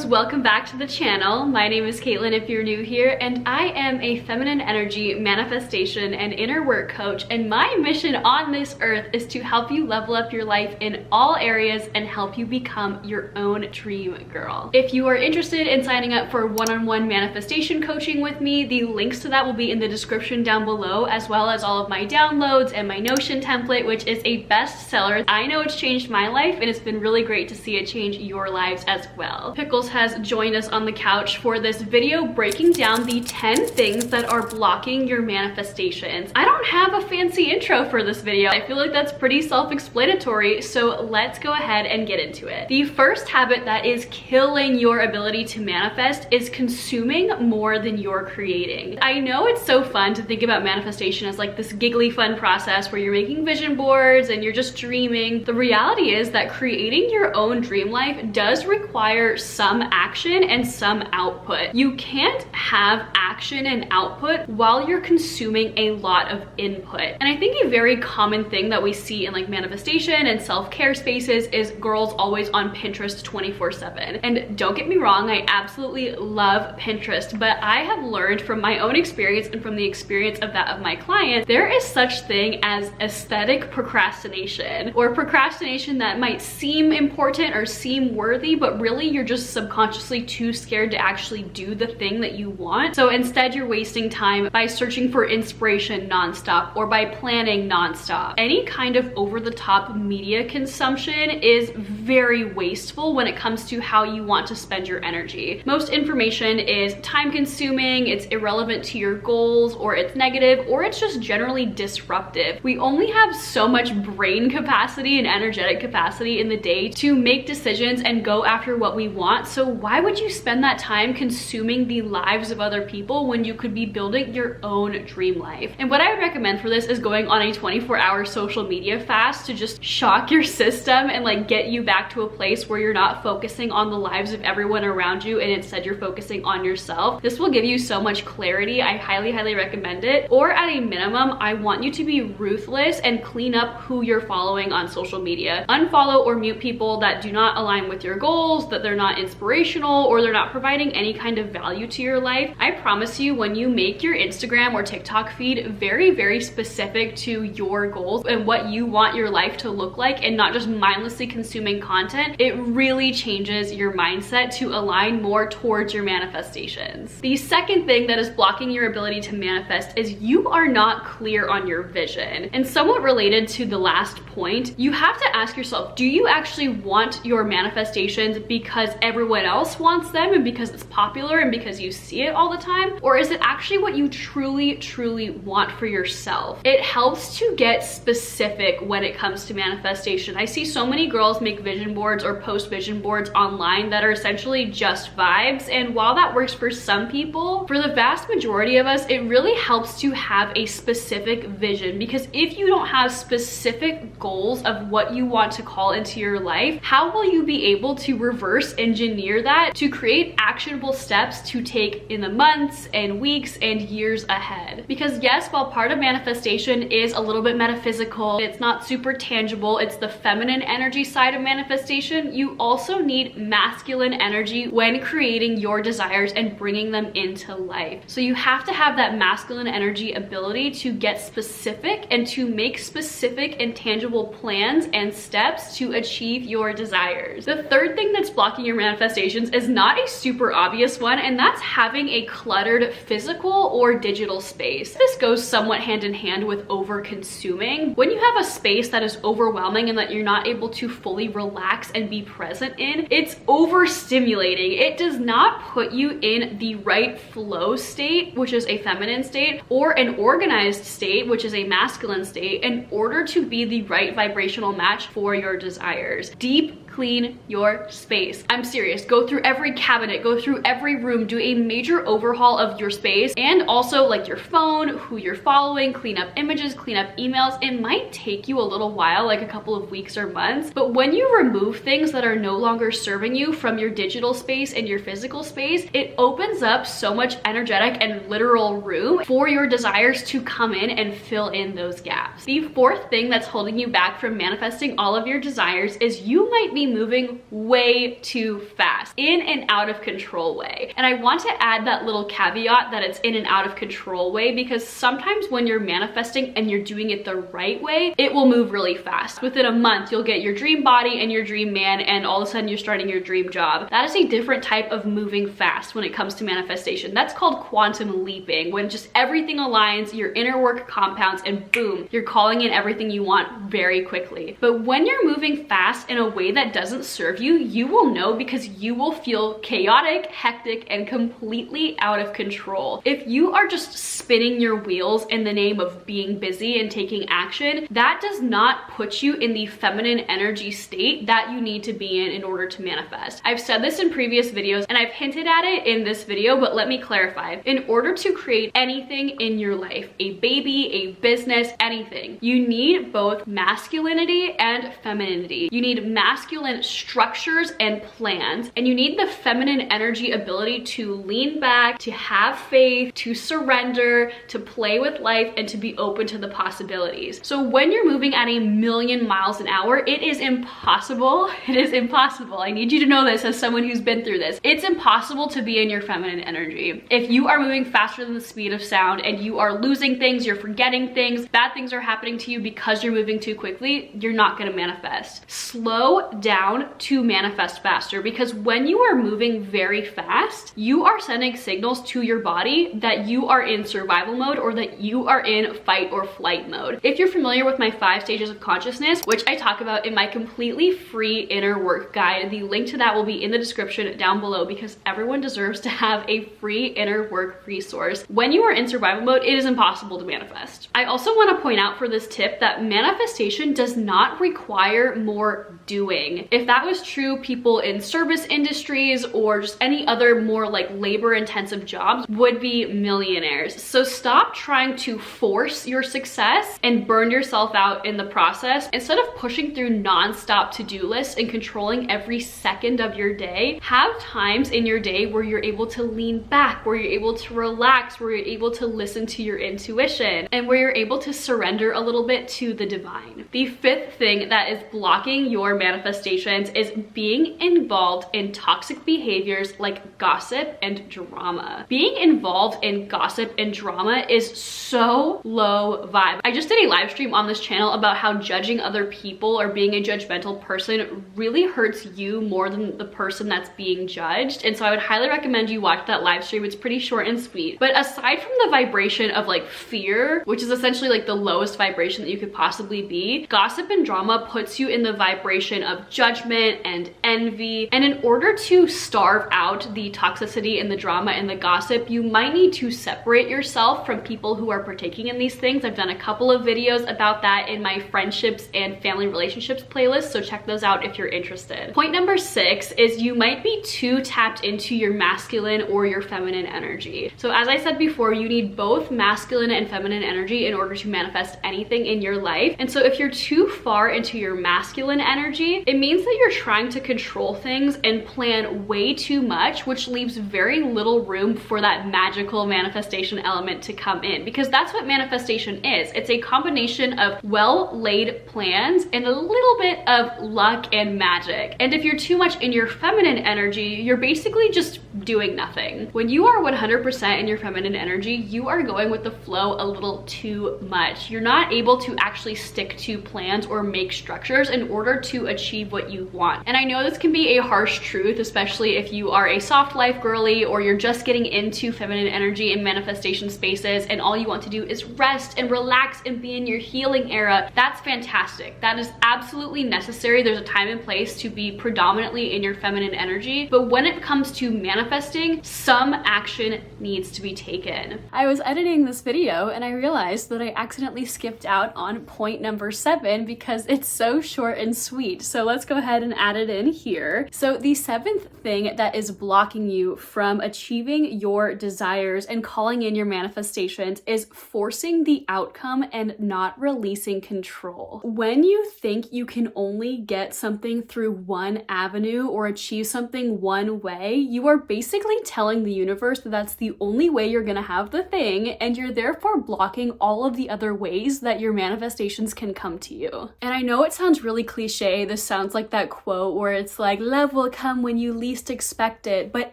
loves, welcome back to the channel. My name is Caitlin if you're new here, and I am a feminine energy manifestation and inner work coach, and my mission on this earth is to help you level up your life in all areas and help you become your own dream girl. If you are interested in signing up for one-on-one manifestation coaching with me, the links to that will be in the description down below, as well as all of my downloads and my Notion template, which is a bestseller. I know it's changed my life, and it's been really great to see it change your lives as well. Pickles has joined us on the couch for this video breaking down the 10 things that are blocking your manifestations. I don't have a fancy intro for this video. I feel like that's pretty self-explanatory, so let's go ahead and get into it. The first habit that is killing your ability to manifest is consuming more than you're creating. I know it's so fun to think about manifestation as like this giggly fun process where you're making vision boards and you're just dreaming. The reality is that creating your own dream life does require some action and some output. You can't have action and output while you're consuming a lot of input. And I think a very common thing that we see in like manifestation and self-care spaces is girls always on Pinterest 24/7. And don't get me wrong, I absolutely love Pinterest, but I have learned from my own experience and from the experience of that of my clients, there is such thing as aesthetic procrastination, or procrastination that might seem important or seem worthy, but really you're just subconsciously too scared to actually do the thing that you want. So instead you're wasting time by searching for inspiration nonstop or by planning nonstop. Any kind of over-the-top media consumption is very wasteful when it comes to how you want to spend your energy. Most information is time-consuming, it's irrelevant to your goals, or it's negative, or it's just generally disruptive. We only have so much brain capacity and energetic capacity in the day to make decisions and go after what we want. So why would you spend that time consuming the lives of other people when you could be building your own dream life? And what I would recommend for this is going on a 24-hour social media fast to just shock your system and like get you back to a place where you're not focusing on the lives of everyone around you and instead you're focusing on yourself. This will give you so much clarity. I highly recommend it. Or at a minimum, I want you to be ruthless and clean up who you're following on social media. Unfollow or mute people that do not align with your goals, that they're not inspirational, or they're not providing any kind of value to your life. I promise you, when you make your Instagram or TikTok feed very specific to your goals and what you want your life to look like, and not just mindlessly consuming content, it really changes your mindset to align more towards your manifestations. The second thing that is blocking your ability to manifest is you are not clear on your vision. And somewhat related to the last point, you have to ask yourself, do you actually want your manifestations because everyone else wants them and because it's popular and because you see it all the time? Or is it actually what you truly want for yourself? It helps to get specific when it comes to manifestation. I see so many girls make vision boards or post vision boards online that are essentially just vibes, and while that works for some people, for the vast majority of us, it really helps to have a specific vision, because if you don't have specific goals of what you want to call into your life, how will you be able to reverse engineer that to create actionable steps to take in the months and weeks and years ahead? Because yes, while part of manifestation is a little bit metaphysical, it's not super tangible, it's the feminine energy side of manifestation, you also need masculine energy when creating your desires and bringing them into life. So you have to have that masculine energy ability to get specific and to make specific and tangible plans and steps to achieve your desires. The third thing that's blocking your manifestations is not a super obvious one, and that's having a cluttered physical or digital space. This goes somewhat hand in hand with over consuming. When you have a space that is overwhelming and that you're not able to fully relax and be present in, it's overstimulating. It does not put you in the right flow state, which is a feminine state, or an organized state, which is a masculine state, in order to be the right vibrational match for your desires. Deep clean your space. I'm serious. Go through every cabinet, go through every room, do a major overhaul of your space, and also like your phone, who you're following, clean up images, clean up emails. It might take you a little while, like a couple of weeks or months, but when you remove things that are no longer serving you from your digital space and your physical space, it opens up so much energetic and literal room for your desires to come in and fill in those gaps. The fourth thing that's holding you back from manifesting all of your desires is you might be be moving way too fast, in and out of control way. And I want to add that little caveat that it's in and out of control way, because sometimes when you're manifesting and you're doing it the right way, it will move really fast. Within a month, you'll get your dream body and your dream man, and all of a sudden you're starting your dream job. That is a different type of moving fast when it comes to manifestation. That's called quantum leaping, when just everything aligns, your inner work compounds, and boom, you're calling in everything you want very quickly. But when you're moving fast in a way that doesn't serve you, you will know, because you will feel chaotic, hectic, and completely out of control. If you are just spinning your wheels in the name of being busy and taking action, that does not put you in the feminine energy state that you need to be in order to manifest. I've said this in previous videos and I've hinted at it in this video, but let me clarify. In order to create anything in your life, a baby, a business, anything, you need both masculinity and femininity. You need masculine structures and plans, and you need the feminine energy ability to lean back, to have faith, to surrender, to play with life, and to be open to the possibilities. So when you're moving at 1,000,000 miles an hour, it is impossible. It is impossible. I need you to know this as someone who's been through this. It's impossible to be in your feminine energy. If you are moving faster than the speed of sound and you are losing things, you're forgetting things, bad things are happening to you because you're moving too quickly, you're not going to manifest. Slow down to manifest faster, because when you are moving very fast, you are sending signals to your body that you are in survival mode or that you are in fight or flight mode. If you're familiar with my 5 stages of consciousness, which I talk about in my completely free inner work guide, the link to that will be in the description down below, because everyone deserves to have a free inner work resource. When you are in survival mode, it is impossible to manifest. I also want to point out for this tip that manifestation does not require more doing. If that was true, people in service industries or just any other more like labor intensive jobs would be millionaires. So stop trying to force your success and burn yourself out in the process. Instead of pushing through non-stop to-do lists and controlling every second of your day, have times in your day where you're able to lean back, where you're able to relax, where you're able to listen to your intuition, and where you're able to surrender a little bit to the divine. The 5th thing that is blocking your manifestations is being involved in toxic behaviors like gossip and drama. Being involved in gossip and drama is so low vibe. I just did a live stream on this channel about how judging other people or being a judgmental person really hurts you more than the person that's being judged. And so I would highly recommend you watch that live stream. It's pretty short and sweet. But aside from the vibration of like fear, which is essentially like the lowest vibration that you could possibly be, gossip and drama puts you in the vibration of judgment and envy. And in order to starve out the toxicity and the drama and the gossip, you might need to separate yourself from people who are partaking in these things. I've done a couple of videos about that in my friendships and family relationships playlist, so check those out if you're interested. Point number 6 is you might be too tapped into your masculine or your feminine energy. So as I said before, you need both masculine and feminine energy in order to manifest anything in your life. And so if you're too far into your masculine energy, it means that you're trying to control things and plan way too much, which leaves very little room for that magical manifestation element to come in, because that's what manifestation is. It's a combination of well-laid plans and a little bit of luck and magic. And if you're too much in your feminine energy, you're basically just doing nothing. When you are 100% in your feminine energy, you are going with the flow a little too much. You're not able to actually stick to plans or make structures in order to achieve what you want. And I know this can be a harsh truth, especially if you are a soft life girly or you're just getting into feminine energy and manifestation spaces and all you want to do is rest and relax and be in your healing era. That's fantastic. That is absolutely necessary. There's a time and place to be predominantly in your feminine energy. But when it comes to manifesting, some action needs to be taken. I was editing this video and I realized that I accidentally skipped out on point number 7 because it's so short and sweet. So let's go ahead and add it in here. So the 7th thing that is blocking you from achieving your desires and calling in your manifestations is forcing the outcome and not releasing control. When you think you can only get something through one avenue or achieve something one way, you are basically telling the universe that that's the only way you're gonna have the thing, and you're therefore blocking all of the other ways that your manifestations can come to you. And I know it sounds really cliche, this sounds like that quote where it's like, love will come when you least expect it, but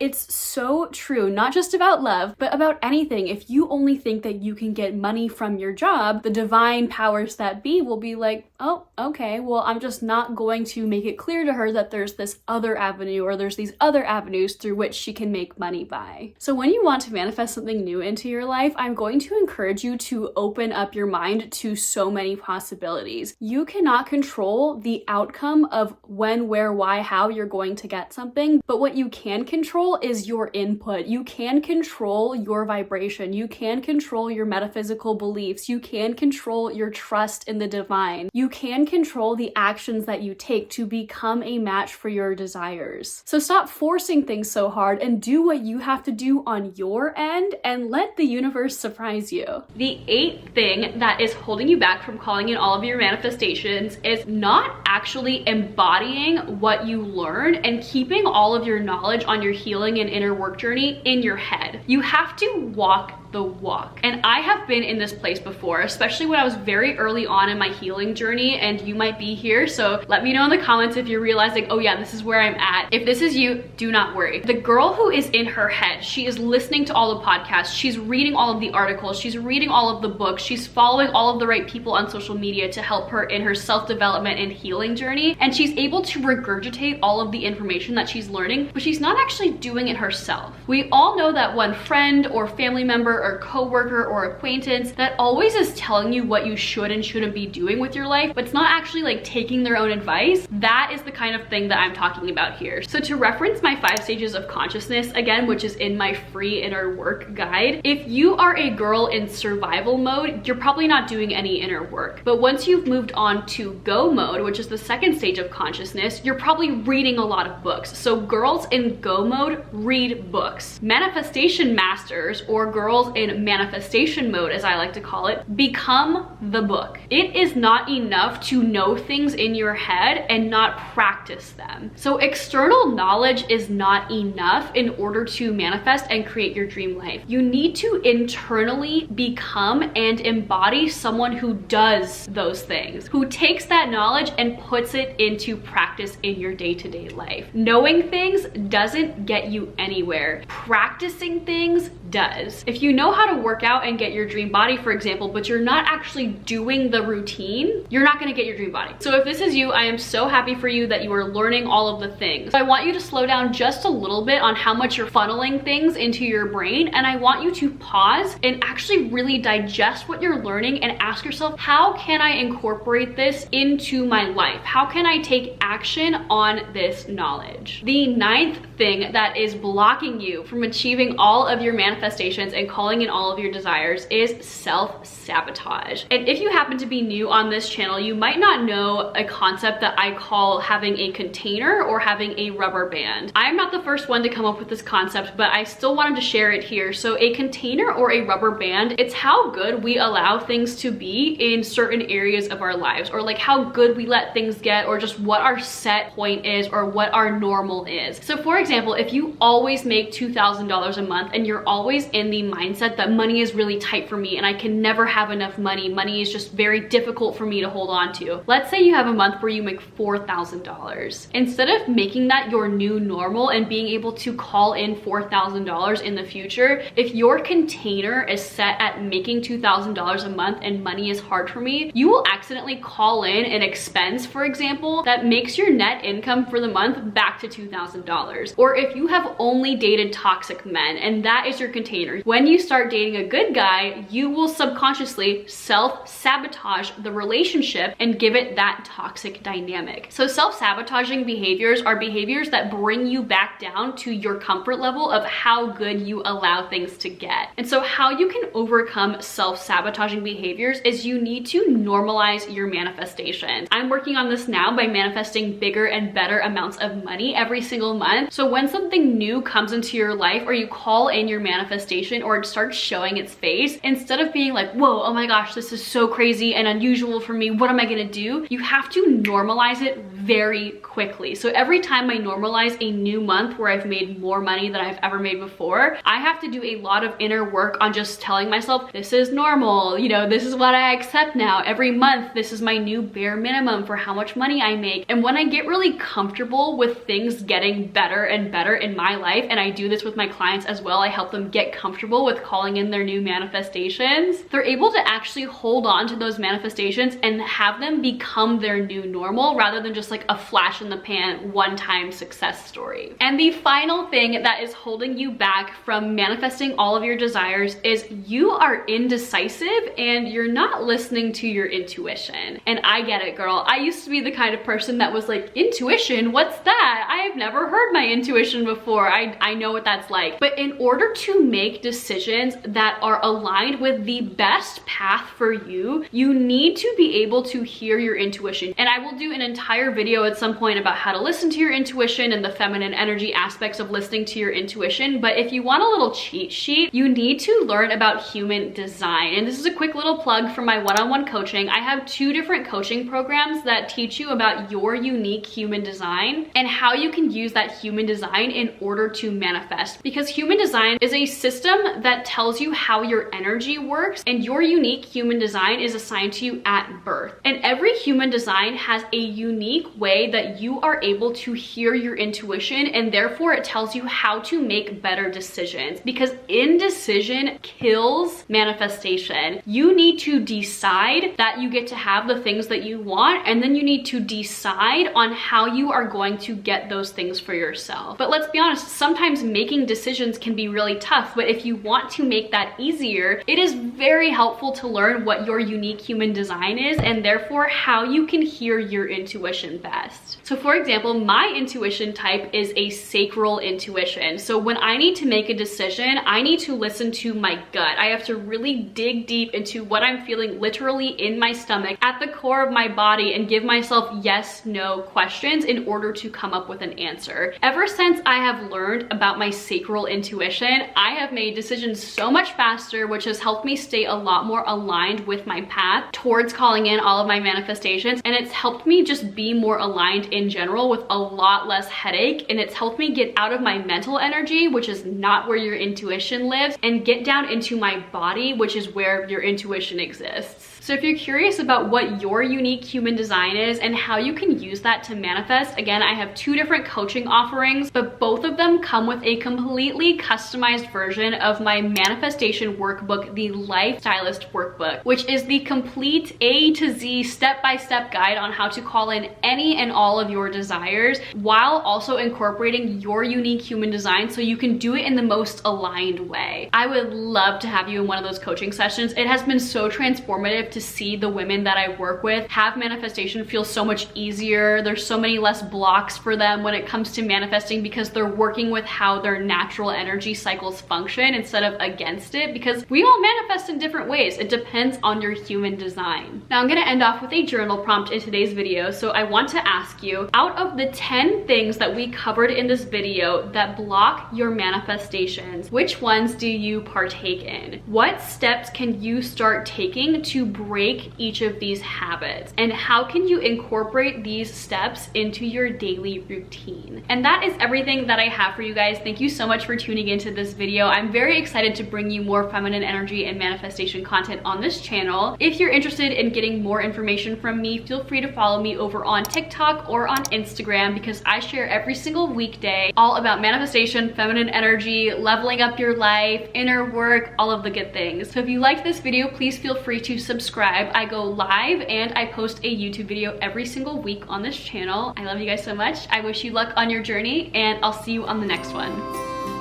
it's so true, not just about love, but about anything. If you only think that you can get money from your job, the divine powers that be will be like, oh, okay, well, I'm just not going to make it clear to her that there's this other avenue or there's these other avenues through which she can make money by. So when you want to manifest something new into your life, I'm going to encourage you to open up your mind to so many possibilities. You cannot control the outcome of when, where, why, how you're going to get something, but what you can control is your input. You can control your vibration. You can control your metaphysical beliefs. You can control your trust in the divine. You can control the actions that you take to become a match for your desires. So stop forcing things so hard and do what you have to do on your end and let the universe surprise you. The 8th thing that is holding you back from calling in all of your manifestations is not actually embodying what you learn and keeping all of your knowledge on your healing and inner work journey in your head. You have to walk the walk. And I have been in this place before, especially when I was very early on in my healing journey, and you might be here. So let me know in the comments if you're realizing, oh yeah, this is where I'm at. If this is you, do not worry. The girl who is in her head, she is listening to all the podcasts, she's reading all of the articles, she's reading all of the books, she's following all of the right people on social media to help her in her self-development and healing journey, and she's able to regurgitate all of the information that she's learning, but she's not actually doing it herself. We all know that one friend or family member or coworker or acquaintance that always is telling you what you should and shouldn't be doing with your life, but it's not actually like taking their own advice. That is the kind of thing that I'm talking about here. So to reference my 5 stages of consciousness again, which is in my free inner work guide, if you are a girl in survival mode, you're probably not doing any inner work. But once you've moved on to go mode, which is the 2nd stage of consciousness, you're probably reading a lot of books. So girls in go mode read books. Manifestation masters, or girls in manifestation mode, as I like to call it, become the book. It is not enough to know things in your head and not practice them. So external knowledge is not enough in order to manifest and create your dream life. You need to internally become and embody someone who does those things, who takes that knowledge and puts it into practice in your day-to-day life. Knowing things doesn't get you anywhere. Practicing things does. If you know how to work out and get your dream body, for example, but you're not actually doing the routine, you're not gonna get your dream body. So if this is you, I am so happy for you that you are learning all of the things. I want you to slow down just a little bit on how much you're funneling things into your brain, and I want you to pause and actually really digest what you're learning and ask yourself, how can I incorporate this into my life? How can I take action on this knowledge? The 9th thing that is blocking you from achieving all of your manifestations and calling in all of your desires is self-sabotage. And if you happen to be new on this channel, you might not know a concept that I call having a container or having a rubber band. I'm not the first one to come up with this concept, but I still wanted to share it here. So a container or a rubber band, it's how good we allow things to be in certain areas of our lives, or like how good we let things get, or just what our set point is or what our normal is. So for example, if you always make $2,000 a month and you're always in the mindset that money is really tight for me and I can never have enough money, money is just very difficult for me to hold on to. Let's say you have a month where you make $4,000. Instead of making that your new normal and being able to call in $4,000 in the future, if your container is set at making $2,000 a month and money is hard for me, you will accidentally call in an expense, for example, that makes your net income for the month back to $2,000. Or if you have only dated toxic men and that is your container, when you start dating a good guy, you will subconsciously self-sabotage the relationship and give it that toxic dynamic. So self-sabotaging behaviors are behaviors that bring you back down to your comfort level of how good you allow things to get. And so how you can overcome self-sabotaging behaviors is you need to normalize your manifestations. I'm working on this now by manifesting bigger and better amounts of money every single month. So when something new comes into your life, or you call in your manifestation, or it starts showing its face, instead of being like, whoa, oh my gosh, this is so crazy and unusual for me, what am I gonna do? You have to normalize it very quickly. So every time I normalize a new month where I've made more money than I've ever made before, I have to do a lot of inner work on just telling myself, this is normal, you know, this is what I accept now. Every month, this is my new bare minimum for how much money I make. And when I get really comfortable with things getting better and better in my life, and I do this with my clients as well, I help them get comfortable with calling in their new manifestations, they're able to actually hold on to those manifestations and have them become their new normal rather than just like a flash in the pan, one-time success story. And the final thing that is holding you back from manifesting all of your desires is you are indecisive and you're not listening to your intuition. And I get it, girl. I used to be the kind of person that was like, intuition, what's that? I have never heard my intuition before. I know what that's like. But in order to make decisions that are aligned with the best path for you, you need to be able to hear your intuition. And I will do an entire video at some point about how to listen to your intuition and the feminine energy aspects of listening to your intuition. But if you want a little cheat sheet, you need to learn about human design. And this is a quick little plug for my one-on-one coaching. I have 2 different coaching programs that teach you about your unique human design and how you can use that human design in order to manifest. Because human design is a system that tells you how your energy works, and your unique human design is assigned to you at birth. And every human design has a unique way that you are able to hear your intuition, and therefore it tells you how to make better decisions, because indecision kills manifestation. You need to decide that you get to have the things that you want, and then you need to decide on how you are going to get those things for yourself. But let's be honest, sometimes making decisions can be really tough, but if you want to make that easier, it is very helpful to learn what your unique human design is and therefore how you can hear your intuition best. So for example, my intuition type is a sacral intuition. So when I need to make a decision, I need to listen to my gut. I have to really dig deep into what I'm feeling literally in my stomach, at the core of my body, and give myself yes, no questions in order to come up with an answer. Ever since I have learned about my sacral intuition, I have made decisions so much faster, which has helped me stay a lot more aligned with my path towards calling in all of my manifestations. And it's helped me just be more aligned in general with a lot less headache. And it's helped me get out of my mental energy, which is not where your intuition lives, and get down into my body, which is where your intuition exists. So if you're curious about what your unique human design is and how you can use that to manifest, again, I have 2 different coaching offerings, but both of them come with a completely customized version of my manifestation workbook, the Lifestylist Workbook, which is the complete A to Z step-by-step guide on how to call in any and all of your desires while also incorporating your unique human design so you can do it in the most aligned way. I would love to have you in one of those coaching sessions. It has been so transformative to see the women that I work with have manifestation feel so much easier. There's so many less blocks for them when it comes to manifesting because they're working with how their natural energy cycles function instead of against it, because we all manifest in different ways. It depends on your human design. Now I'm gonna end off with a journal prompt in today's video. So I want to ask you, out of the 10 things that we covered in this video that block your manifestations, which ones do you partake in? What steps can you start taking to break each of these habits? And how can you incorporate these steps into your daily routine? And that is everything that I have for you guys. Thank you so much for tuning into this video. I'm very excited to bring you more feminine energy and manifestation content on this channel. If you're interested in getting more information from me, feel free to follow me over on TikTok or on Instagram, because I share every single weekday all about manifestation, feminine energy, leveling up your life, inner work, all of the good things. So if you liked this video, please feel free to subscribe. I go live and I post a YouTube video every single week on this channel. I love you guys so much. I wish you luck on your journey, and I'll see you on the next one.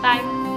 Bye.